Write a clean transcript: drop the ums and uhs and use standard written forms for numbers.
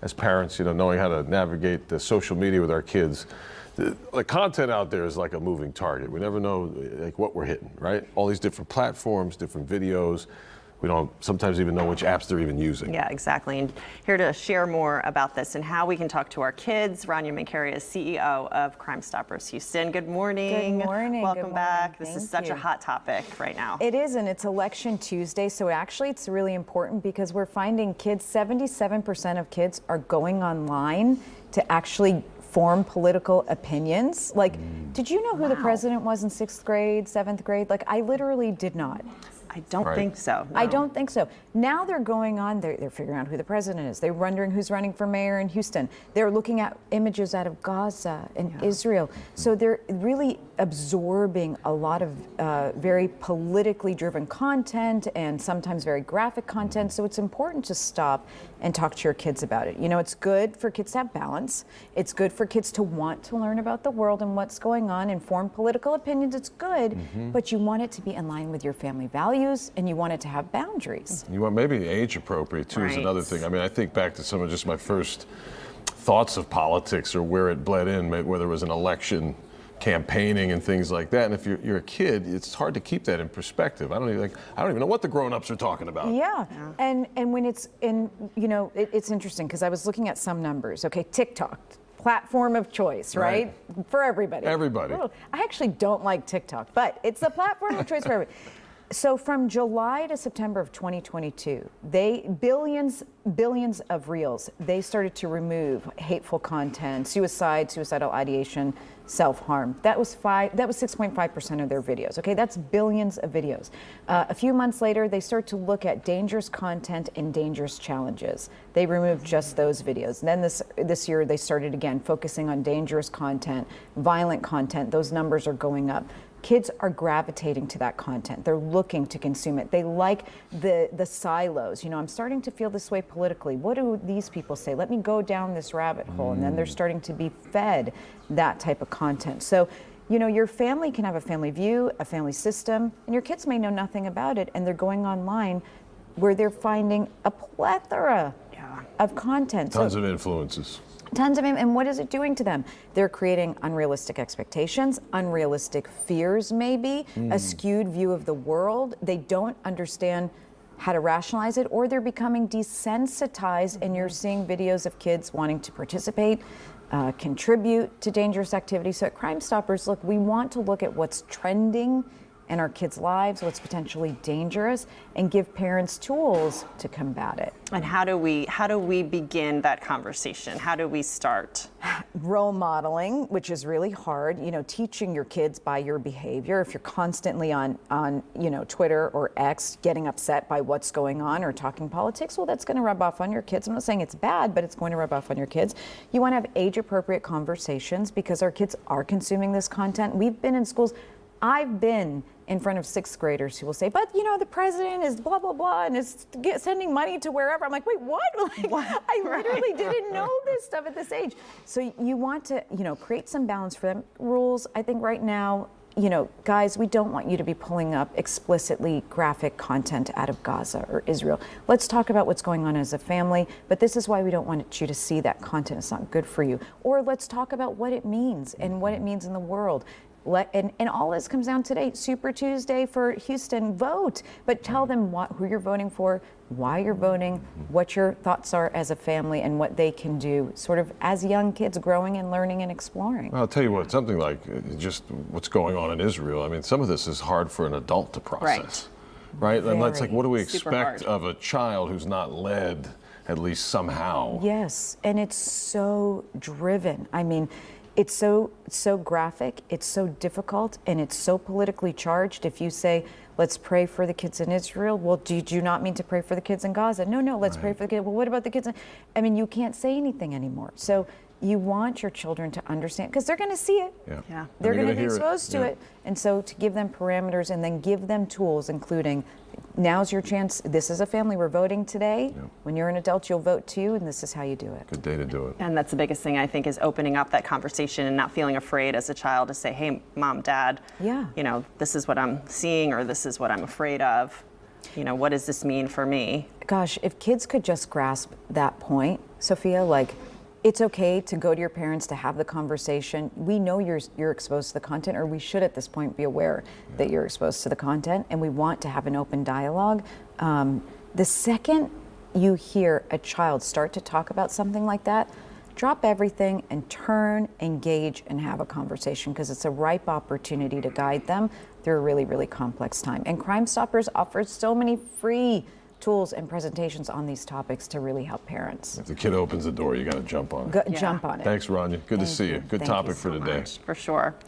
as parents, knowing how to navigate the social media with our kids. The content out there is like a moving target. We never know like what we're hitting, right? All these different platforms, different videos. We don't sometimes even know which apps they're even using. Yeah, exactly. And here to share more about this and how we can talk to our kids, Rania Mankaria is CEO of Crime Stoppers Houston. Good morning. Good morning. Welcome back. This Thank is such you. a hot topic right now. It is, and it's Election Tuesday, so actually it's really important because we're finding kids, 77% of kids are going online to actually form political opinions. Like, did you know who the president was in 6th grade, 7th grade? Like, I literally did not. I don't think so. No. I don't think so. Now they're going on, they're figuring out who the president is. They're wondering who's running for mayor in Houston. They're looking at images out of Gaza and Israel. So they're really absorbing a lot of very politically driven content and sometimes very graphic content. So it's important to stop and talk to your kids about it. It's good for kids to have balance. It's good for kids to want to learn about the world and what's going on and form political opinions. It's good, but you want it to be in line with your family values and you want it to have boundaries. You want maybe age appropriate too is another thing. I mean, I think back to some of just my first thoughts of politics or where it bled in, where there was an election campaigning and things like that. And if you're a kid, it's hard to keep that in perspective. I don't even know what the grown-ups are talking about. Yeah. And when it's in, it's interesting because I was looking at some numbers. Okay, TikTok, platform of choice, right? For everybody. Everybody. I actually don't like TikTok, but it's the platform of choice for everybody. So from July to September of 2022, billions of reels, they started to remove hateful content, suicidal ideation, self-harm. That was 6.5% of their videos. Okay, that's billions of videos. A few months later, they start to look at dangerous content and dangerous challenges. They removed just those videos. And then this year, they started again focusing on dangerous content, violent content. Those numbers are going up. Kids are gravitating to that content. They're looking to consume it. They like the silos. I'm starting to feel this way politically. What do these people say? Let me go down this rabbit hole. And then they're starting to be fed that type of content. So, your family can have a family view, a family system, and your kids may know nothing about it. And they're going online where they're finding a plethora of content. Tons of influences. And what is it doing to them? They're creating unrealistic expectations, unrealistic fears maybe, a skewed view of the world. They don't understand how to rationalize it, or they're becoming desensitized, and you're seeing videos of kids wanting to participate, contribute to dangerous activities. So at Crime Stoppers, look, we want to look at what's trending in our kids' lives, what's potentially dangerous, and give parents tools to combat it. And how do we begin that conversation? How do we start? Role modeling, which is really hard, teaching your kids by your behavior. If you're constantly on Twitter or X getting upset by what's going on or talking politics, well, that's going to rub off on your kids. I'm not saying it's bad, but it's going to rub off on your kids. You want to have age-appropriate conversations because our kids are consuming this content. We've been in schools. I've been in front of 6th graders who will say, but the president is blah, blah, blah, and is sending money to wherever. I'm like, wait, what? I literally didn't know this stuff at this age. So you want to, create some balance for them. Rules, I think right now, guys, we don't want you to be pulling up explicitly graphic content out of Gaza or Israel. Let's talk about what's going on as a family, but this is why we don't want you to see that content. It's not good for you. Or let's talk about what it means and what it means in the world. And all this comes down today. Super Tuesday for Houston, vote. But tell them who you're voting for, why you're voting, what your thoughts are as a family, and what they can do sort of as young kids growing and learning and exploring. Well, I'll tell you what, something like just what's going on in Israel, I mean, some of this is hard for an adult to process. Right? And it's like, what do we expect of a child who's not led, at least somehow? Yes, and it's so driven. I mean, it's so graphic, it's so difficult, and it's so politically charged. If you say, let's pray for the kids in Israel, well, do you not mean to pray for the kids in Gaza? No, let's pray for the kids. Well, what about the kids? I mean, you can't say anything anymore. So you want your children to understand, because they're going to see it. Yeah. They're going to be exposed to it. And so to give them parameters and then give them tools, including, now's your chance. This is a family. We're voting today. When you're an adult, you'll vote too, and this is how you do it. Good day to do it. And that's the biggest thing, I think, is opening up that conversation and not feeling afraid as a child to say, hey, mom, dad, this is what I'm seeing, or this is what I'm afraid of. What does this mean for me? Gosh, if kids could just grasp that point, Sophia, like, it's okay to go to your parents to have the conversation. We know you're exposed to the content, or we should at this point be aware that you're exposed to the content, and we want to have an open dialogue. The second you hear a child start to talk about something like that, drop everything and turn, engage, and have a conversation, because it's a ripe opportunity to guide them through a really, really complex time. And Crime Stoppers offers so many free tools and presentations on these topics to really help parents. If the kid opens the door, you got to jump on it. Jump on it. Thanks, Rania. Good to see you. Good Thank you topic so for today. For sure.